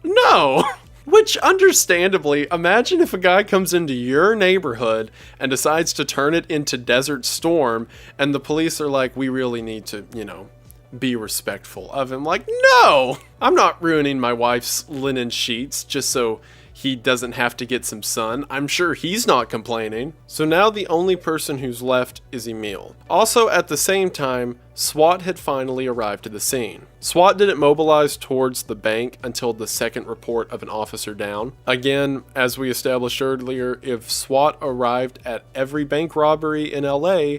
no. Which, understandably, imagine if a guy comes into your neighborhood and decides to turn it into Desert Storm, and the police are like, we really need to, be respectful of him. Like, no! I'm not ruining my wife's linen sheets just so he doesn't have to get some sun. I'm sure he's not complaining. So now the only person who's left is Emil. Also at the same time, SWAT had finally arrived to the scene. SWAT didn't mobilize towards the bank until the second report of an officer down. Again, as we established earlier, if SWAT arrived at every bank robbery in LA,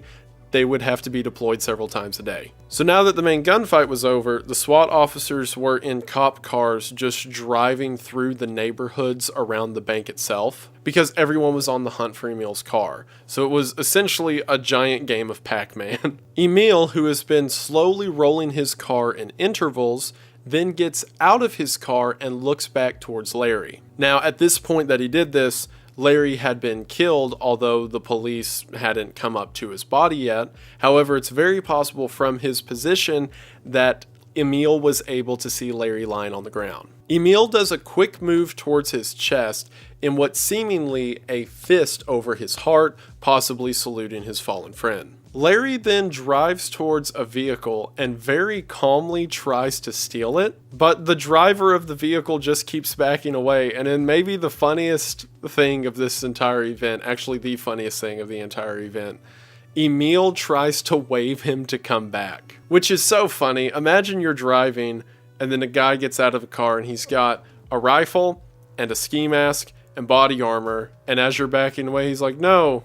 they would have to be deployed several times a day. So now that the main gunfight was over, the SWAT officers were in cop cars just driving through the neighborhoods around the bank itself because everyone was on the hunt for Emil's car. So it was essentially a giant game of Pac-Man. Emil, who has been slowly rolling his car in intervals, then gets out of his car and looks back towards Larry. Now, at this point that he did this, Larry had been killed, although the police hadn't come up to his body yet. However, it's very possible from his position that Emil was able to see Larry lying on the ground. Emil does a quick move towards his chest in what seemingly a fist over his heart, possibly saluting his fallen friend. Larry then drives towards a vehicle and very calmly tries to steal it, but the driver of the vehicle just keeps backing away. And then maybe the funniest thing of this entire event, actually the funniest thing of the entire event, Emil tries to wave him to come back, which is so funny. Imagine you're driving and then a guy gets out of a car and he's got a rifle and a ski mask and body armor, and as you're backing away, he's like, "No,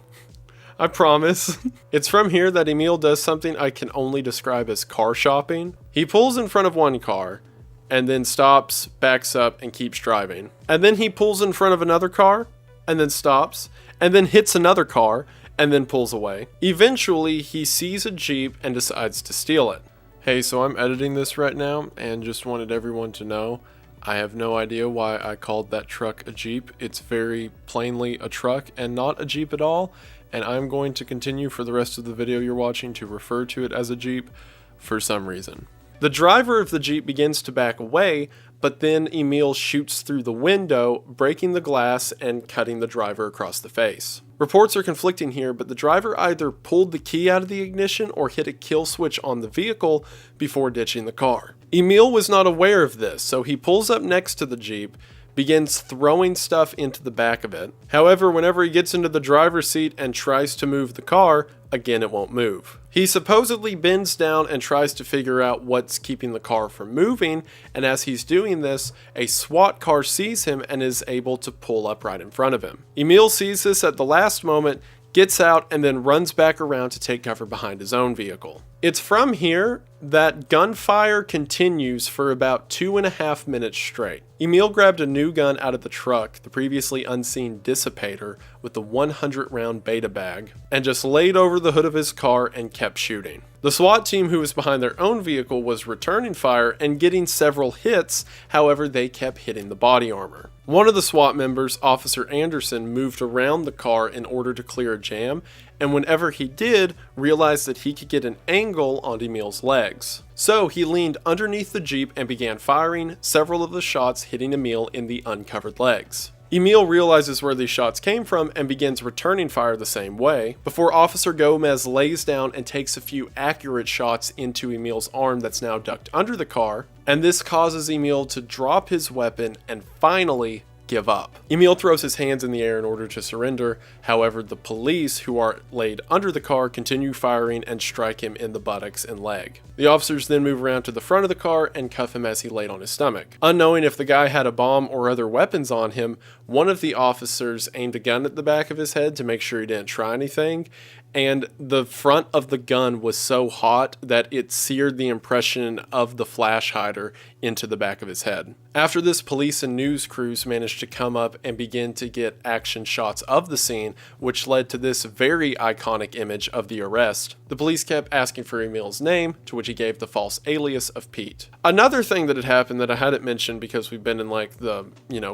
I promise." It's from here that Emil does something I can only describe as car shopping. He pulls in front of one car and then stops, backs up, and keeps driving. And then he pulls in front of another car and then stops and then hits another car and then pulls away. Eventually, he sees a Jeep and decides to steal it. Hey, so I'm editing this right now and just wanted everyone to know I have no idea why I called that truck a Jeep. It's very plainly a truck and not a Jeep at all. And I'm going to continue for the rest of the video you're watching to refer to it as a Jeep for some reason. The driver of the Jeep begins to back away, but then Emil shoots through the window, breaking the glass and cutting the driver across the face. Reports are conflicting here, but the driver either pulled the key out of the ignition or hit a kill switch on the vehicle before ditching the car. Emil was not aware of this, so he pulls up next to the Jeep, begins throwing stuff into the back of it. However, whenever he gets into the driver's seat and tries to move the car, again it won't move. He supposedly bends down and tries to figure out what's keeping the car from moving, and as he's doing this, a SWAT car sees him and is able to pull up right in front of him. Emil sees this at the last moment, gets out, and then runs back around to take cover behind his own vehicle. It's from here that gunfire continues for about 2.5 minutes straight. Emil grabbed a new gun out of the truck, the previously unseen dissipator with the 100-round beta bag, and just laid over the hood of his car and kept shooting. The SWAT team who was behind their own vehicle was returning fire and getting several hits, however they kept hitting the body armor. One of the SWAT members, Officer Anderson, moved around the car in order to clear a jam, and whenever he did, realized that he could get an angle on Emil's legs. So he leaned underneath the Jeep and began firing, several of the shots hitting Emil in the uncovered legs. Emil realizes where these shots came from and begins returning fire the same way, before Officer Gomez lays down and takes a few accurate shots into Emil's arm that's now ducked under the car, and this causes Emil to drop his weapon and finally give up. Emil throws his hands in the air in order to surrender, however the police who are laid under the car continue firing and strike him in the buttocks and leg. The officers then move around to the front of the car and cuff him as he laid on his stomach. Unknowing if the guy had a bomb or other weapons on him, one of the officers aimed a gun at the back of his head to make sure he didn't try anything, and the front of the gun was so hot that it seared the impression of the flash hider into the back of his head. After this, police and news crews managed to come up and begin to get action shots of the scene, which led to this very iconic image of the arrest. The police kept asking for Emil's name, to which he gave the false alias of Pete. Another thing that had happened that I hadn't mentioned because we've been in like the,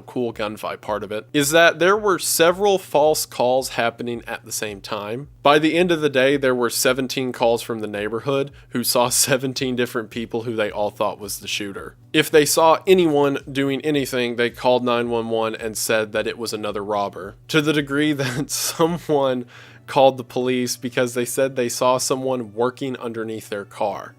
cool gunfight part of it, is that there were several false calls happening at the same time. By the end of the day, there were 17 calls from the neighborhood who saw 17 different people who they all thought was the shooter. If they saw anyone doing anything, they called 911 and said that it was another robber, to the degree that someone called the police because they said they saw someone working underneath their car.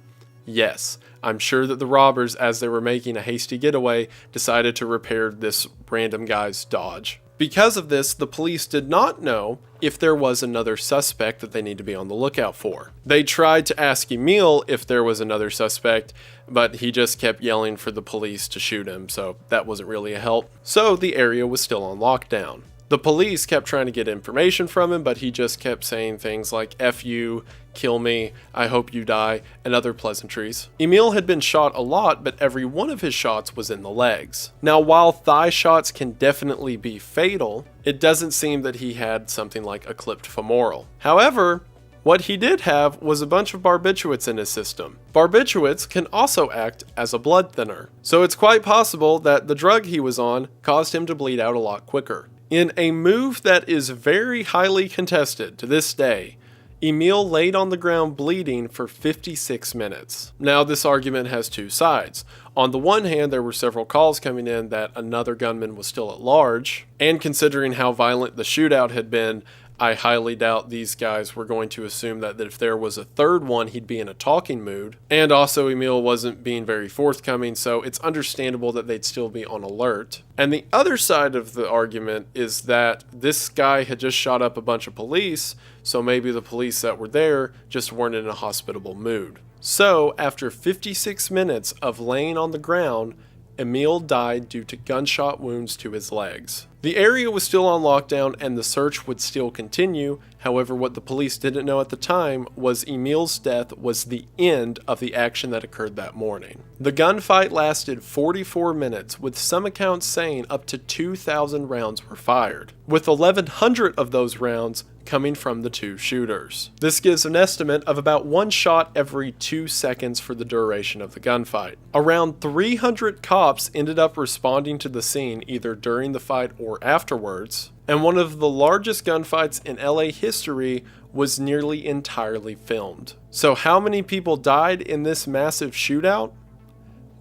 Yes, I'm sure that the robbers, as they were making a hasty getaway, decided to repair this random guy's Dodge. Because of this, the police did not know if there was another suspect that they need to be on the lookout for. They tried to ask Emil if there was another suspect, but he just kept yelling for the police to shoot him, so that wasn't really a help. So the area was still on lockdown. The police kept trying to get information from him, but he just kept saying things like "F you, kill me, I hope you die," and other pleasantries. Emil had been shot a lot, but every one of his shots was in the legs. Now, while thigh shots can definitely be fatal, it doesn't seem that he had something like a clipped femoral. However, What he did have was a bunch of barbiturates in his system. Barbiturates can also act as a blood thinner, so it's quite possible that the drug he was on caused him to bleed out a lot quicker. In a move that is very highly contested to this day, Emil laid on the ground bleeding for 56 minutes. Now, this argument has two sides. On the one hand, there were several calls coming in that another gunman was still at large, and considering how violent the shootout had been, I highly doubt these guys were going to assume that if there was a third one, he'd be in a talking mood. And also, Emil wasn't being very forthcoming, so it's understandable that they'd still be on alert. And the other side of the argument is that this guy had just shot up a bunch of police, so maybe the police that were there just weren't in a hospitable mood. So, after 56 minutes of laying on the ground, Emil died due to gunshot wounds to his legs. The area was still on lockdown and the search would still continue. However, what the police didn't know at the time was Emil's death was the end of the action that occurred that morning. The gunfight lasted 44 minutes, with some accounts saying up to 2,000 rounds were fired, with 1,100 of those rounds coming from the two shooters. This gives an estimate of about one shot every 2 seconds for the duration of the gunfight. Around 300 cops ended up responding to the scene either during the fight or afterwards, and one of the largest gunfights in LA history was nearly entirely filmed. So how many people died in this massive shootout?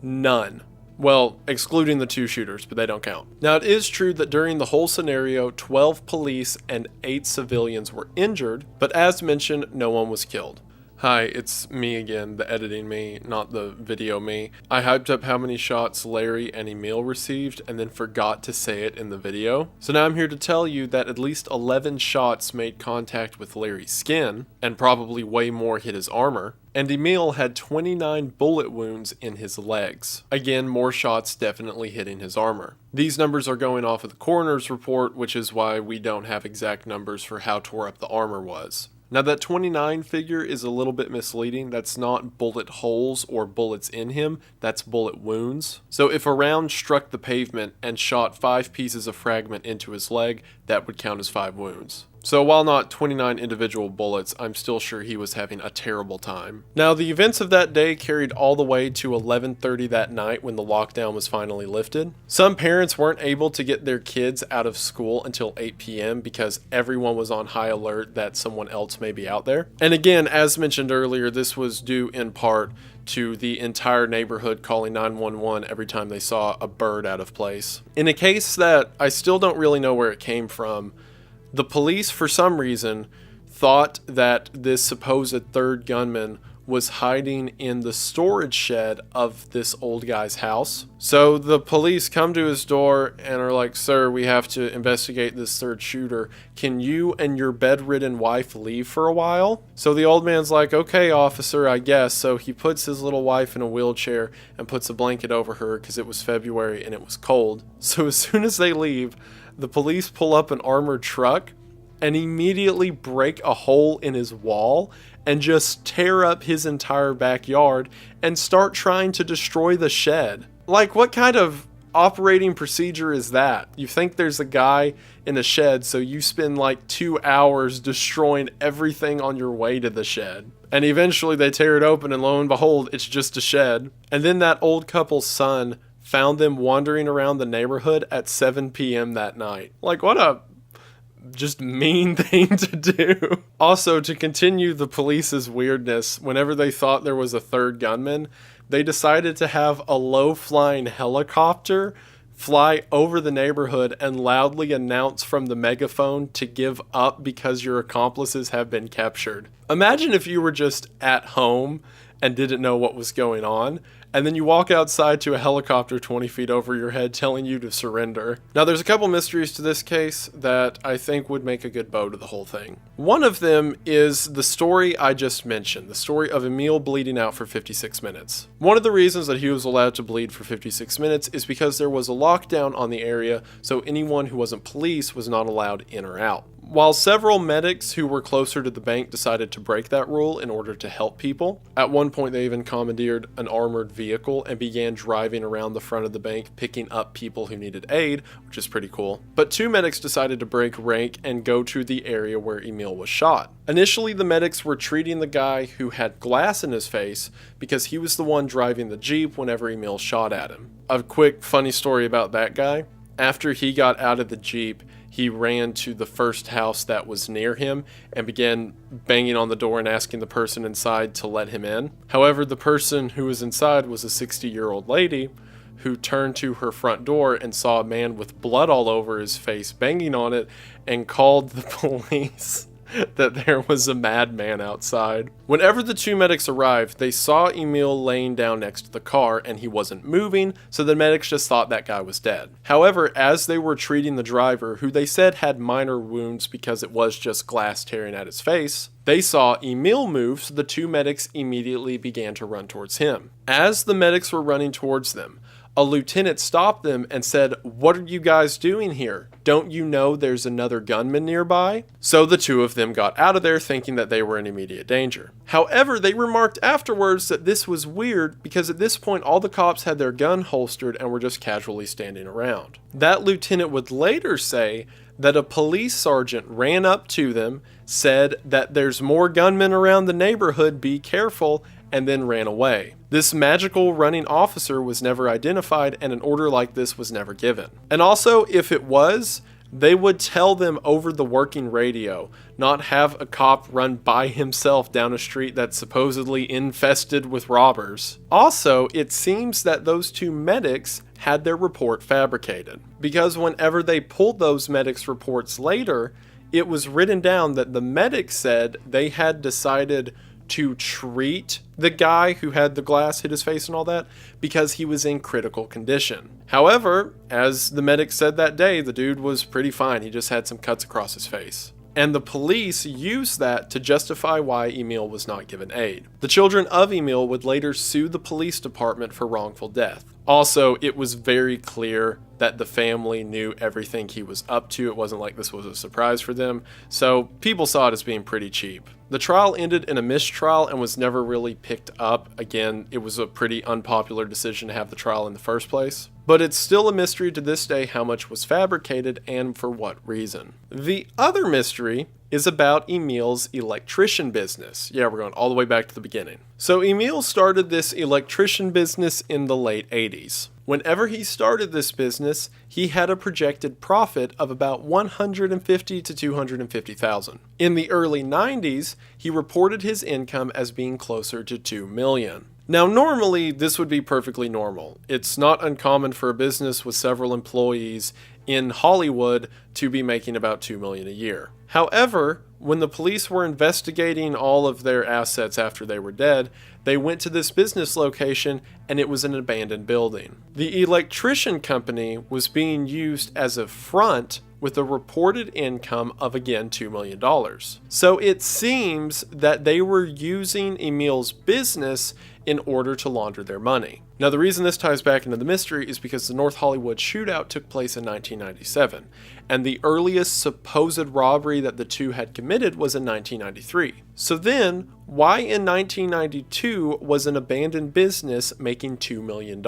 None. Well, excluding the two shooters, but they don't count. Now, it is true that during the whole scenario, 12 police and 8 civilians were injured, but as mentioned, no one was killed. Hi, it's me again, the editing me, not the video me. I hyped up how many shots Larry and Emil received and then forgot to say it in the video. So now I'm here to tell you that at least 11 shots made contact with Larry's skin, and probably way more hit his armor. And Emil had 29 bullet wounds in his legs. Again, more shots definitely hitting his armor. These numbers are going off of the coroner's report, which is why we don't have exact numbers for how tore up the armor was. Now that 29 figure is a little bit misleading. That's not bullet holes or bullets in him, that's bullet wounds. So if a round struck the pavement and shot 5 pieces of fragment into his leg, that would count as 5 wounds. So while not 29 individual bullets, I'm still sure he was having a terrible time. Now the events of that day carried all the way to 11:30 that night when the lockdown was finally lifted. Some parents weren't able to get their kids out of school until 8 p.m. because everyone was on high alert that someone else may be out there. And again, as mentioned earlier, this was due in part to the entire neighborhood calling 911 every time they saw a bird out of place. In a case that I still don't really know where it came from, the police, for some reason, thought that this supposed third gunman was hiding in the storage shed of this old guy's house. So the police come to his door and are like, "Sir, we have to investigate this third shooter. Can you and your bedridden wife leave for a while?" So the old man's like, "Okay, officer, I guess." So he puts his little wife in a wheelchair and puts a blanket over her because it was February and it was cold. So as soon as they leave, the police pull up an armored truck and immediately break a hole in his wall and just tear up his entire backyard and start trying to destroy the shed. Like, what kind of operating procedure is that? You think there's a guy in a shed, so you spend like 2 hours destroying everything on your way to the shed. And eventually they tear it open and lo and behold, it's just a shed. And then that old couple's son found them wandering around the neighborhood at 7 p.m. that night. Like, what a just mean thing to do. Also, to continue the police's weirdness, whenever they thought there was a third gunman, they decided to have a low-flying helicopter fly over the neighborhood and loudly announce from the megaphone to give up because your accomplices have been captured. Imagine if you were just at home and didn't know what was going on, and then you walk outside to a helicopter 20 feet over your head telling you to surrender. Now, there's a couple mysteries to this case that I think would make a good bow to the whole thing. One of them is the story I just mentioned, the story of Emil bleeding out for 56 minutes. One of the reasons that he was allowed to bleed for 56 minutes is because there was a lockdown on the area, so anyone who wasn't police was not allowed in or out. While several medics who were closer to the bank decided to break that rule in order to help people, at one point they even commandeered an armored vehicle and began driving around the front of the bank picking up people who needed aid, which is pretty cool. But 2 medics decided to break rank and go to the area where Emil was shot. Initially, the medics were treating the guy who had glass in his face because he was the one driving the Jeep whenever Emil shot at him. A quick funny story about that guy. After he got out of the Jeep, he ran to the first house that was near him and began banging on the door and asking the person inside to let him in. However, the person who was inside was a 60-year-old lady who turned to her front door and saw a man with blood all over his face banging on it and called the police that there was a madman outside. Whenever the 2 medics arrived, they saw Emil laying down next to the car and he wasn't moving, so the medics just thought that guy was dead. However, as they were treating the driver, who they said had minor wounds because it was just glass tearing at his face, they saw Emil move, so the 2 medics immediately began to run towards him. As the medics were running towards them, a lieutenant stopped them and said, "What are you guys doing here? Don't you know there's another gunman nearby?" So the 2 of them got out of there thinking that they were in immediate danger. However, they remarked afterwards that this was weird because at this point all the cops had their gun holstered and were just casually standing around. That lieutenant would later say that a police sergeant ran up to them, said that there's more gunmen around the neighborhood, be careful, and then ran away. This magical running officer was never identified and an order like this was never given. And also, if it was, they would tell them over the working radio, not have a cop run by himself down a street that's supposedly infested with robbers. Also, it seems that those 2 medics had their report fabricated, because whenever they pulled those medics' reports later, it was written down that the medics said they had decided to treat the guy who had the glass hit his face and all that because he was in critical condition. However, as the medic said that day, the dude was pretty fine. He just had some cuts across his face. And the police used that to justify why Emil was not given aid. The children of Emil would later sue the police department for wrongful death. Also, it was very clear that the family knew everything he was up to. It wasn't like this was a surprise for them, so people saw it as being pretty cheap. The trial ended in a mistrial and was never really picked up. Again, it was a pretty unpopular decision to have the trial in the first place. But it's still a mystery to this day how much was fabricated and for what reason. The other mystery is about Emil's electrician business. Yeah, we're going all the way back to the beginning. So Emil started this electrician business in the late 80s. Whenever he started this business, he had a projected profit of about $150,000 to $250,000. In the early 90s, he reported his income as being closer to $2 million. Now, normally, this would be perfectly normal. It's not uncommon for a business with several employees in Hollywood to be making about $2 million a year. However, when the police were investigating all of their assets after they were dead, they went to this business location and it was an abandoned building. The electrician company was being used as a front with a reported income of, again, $2 million. So it seems that they were using Emil's business in order to launder their money. Now, the reason this ties back into the mystery is because the North Hollywood shootout took place in 1997, and the earliest supposed robbery that the 2 had committed was in 1993. So then, why in 1992 was an abandoned business making $2 million?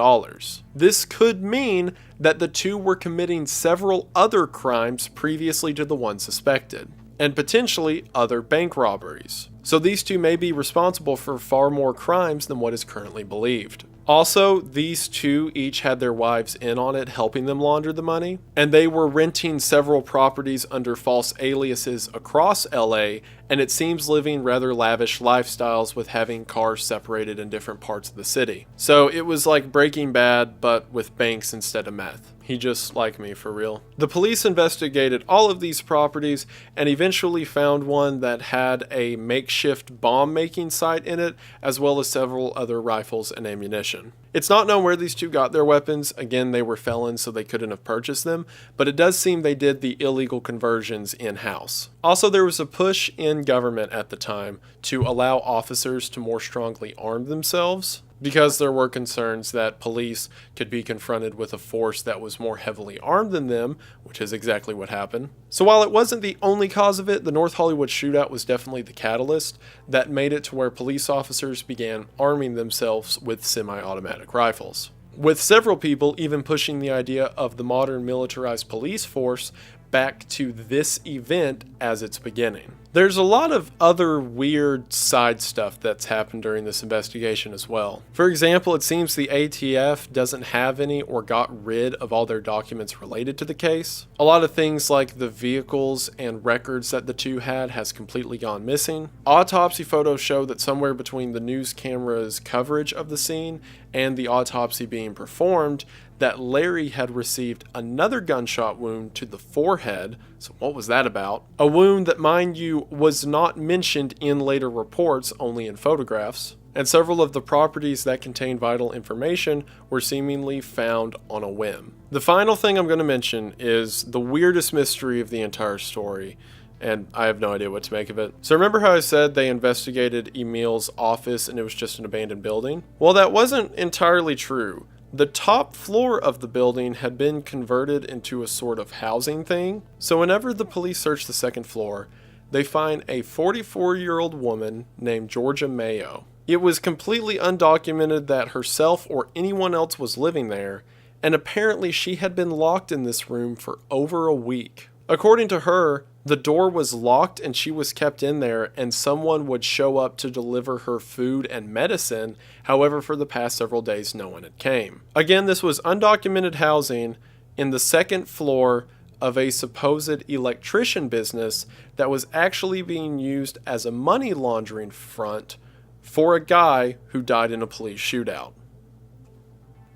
This could mean that the 2 were committing several other crimes previously to the one suspected, and potentially other bank robberies. So these 2 may be responsible for far more crimes than what is currently believed. Also, these 2 each had their wives in on it, helping them launder the money, and they were renting several properties under false aliases across LA, and it seems living rather lavish lifestyles with having cars separated in different parts of the city. So it was like Breaking Bad, but with banks instead of meth. He just like me, for real. The police investigated all of these properties and eventually found one that had a makeshift bomb-making site in it, as well as several other rifles and ammunition. It's not known where these 2 got their weapons. Again, they were felons, so they couldn't have purchased them, but it does seem they did the illegal conversions in-house. Also, there was a push in German government at the time to allow officers to more strongly arm themselves, because there were concerns that police could be confronted with a force that was more heavily armed than them, which is exactly what happened. So while it wasn't the only cause of it, the North Hollywood shootout was definitely the catalyst that made it to where police officers began arming themselves with semi-automatic rifles, with several people even pushing the idea of the modern militarized police force back to this event as its beginning. There's a lot of other weird side stuff that's happened during this investigation as well. For example, it seems the ATF doesn't have any or got rid of all their documents related to the case. A lot of things like the vehicles and records that the two had has completely gone missing. Autopsy photos show that somewhere between the news camera's coverage of the scene and the autopsy being performed, that Larry had received another gunshot wound to the forehead. So what was that about? A wound that, mind you, was not mentioned in later reports, only in photographs. And several of the properties that contain vital information were seemingly found on a whim. The final thing I'm going to mention is the weirdest mystery of the entire story, and I have no idea what to make of it. So remember how I said they investigated Emil's office and it was just an abandoned building? Well, that wasn't entirely true. The top floor of the building had been converted into a sort of housing thing. So whenever the police search the second floor, they find a 44-year-old woman named Georgia Mayo. It was completely undocumented that herself or anyone else was living there, and apparently she had been locked in this room for over a week. According to her, the door was locked and she was kept in there, and someone would show up to deliver her food and medicine. However, for the past several days, no one had came. Again, this was undocumented housing in the second floor of a supposed electrician business that was actually being used as a money laundering front for a guy who died in a police shootout.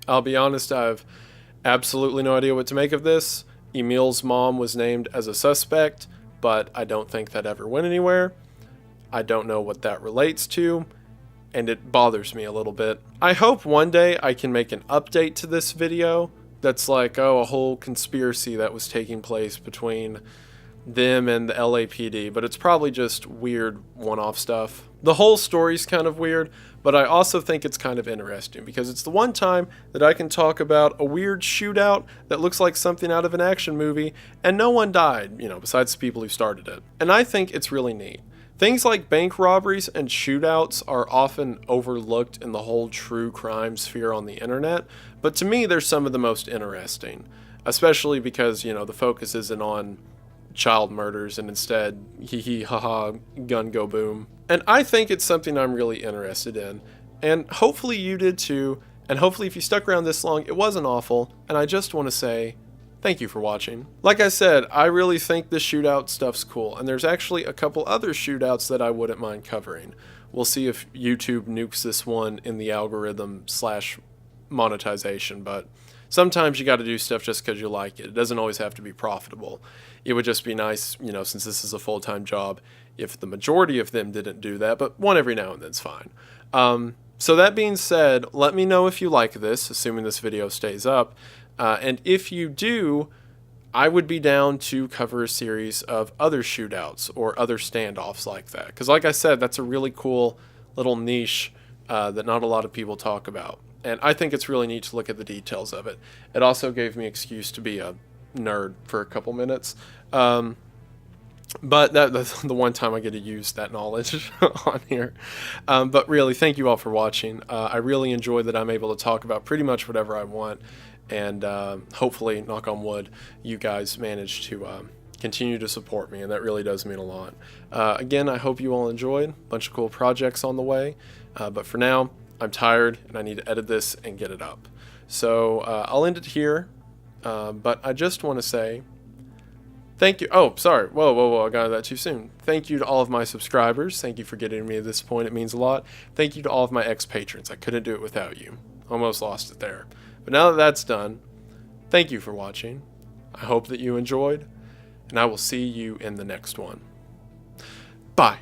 I'll be honest, I have absolutely no idea what to make of this. Emil's mom was named as a suspect, but I don't think that ever went anywhere. I don't know what that relates to, and it bothers me a little bit. I hope one day I can make an update to this video that's like, oh, a whole conspiracy that was taking place between them and the LAPD, but it's probably just weird one-off stuff. The whole story's kind of weird, but I also think it's kind of interesting because it's the one time that I can talk about a weird shootout that looks like something out of an action movie and no one died, besides the people who started it. And I think it's really neat. Things like bank robberies and shootouts are often overlooked in the whole true crime sphere on the internet, but to me they're some of the most interesting, especially because, the focus isn't on child murders and instead hee hee ha ha gun go boom. And I think it's something I'm really interested in, and hopefully you did too, and hopefully if you stuck around this long it wasn't awful, and I just want to say thank you for watching. Like I said, I really think the shootout stuff's cool, and there's actually a couple other shootouts that I wouldn't mind covering. We'll see if YouTube nukes this one in the algorithm / monetization, but sometimes you got to do stuff just because you like it. It doesn't always have to be profitable. It would just be nice, since this is a full-time job, if the majority of them didn't do that, but one every now and then's fine. So that being said, let me know if you like this, assuming this video stays up. And if you do, I would be down to cover a series of other shootouts or other standoffs like that. Because like I said, that's a really cool little niche that not a lot of people talk about. And I think it's really neat to look at the details of it. It also gave me an excuse to be a nerd for a couple minutes. But that's the one time I get to use that knowledge on here. But really, thank you all for watching. I really enjoy that I'm able to talk about pretty much whatever I want. And hopefully, knock on wood, you guys manage to continue to support me. And that really does mean a lot. Again, I hope you all enjoyed. A bunch of cool projects on the way. But for now, I'm tired and I need to edit this and get it up. So I'll end it here. But I just want to say thank you. Oh, sorry. Whoa. I got that too soon. Thank you to all of my subscribers. Thank you for getting me to this point. It means a lot. Thank you to all of my ex-patrons. I couldn't do it without you. Almost lost it there. But now that that's done, thank you for watching. I hope that you enjoyed, and I will see you in the next one. Bye.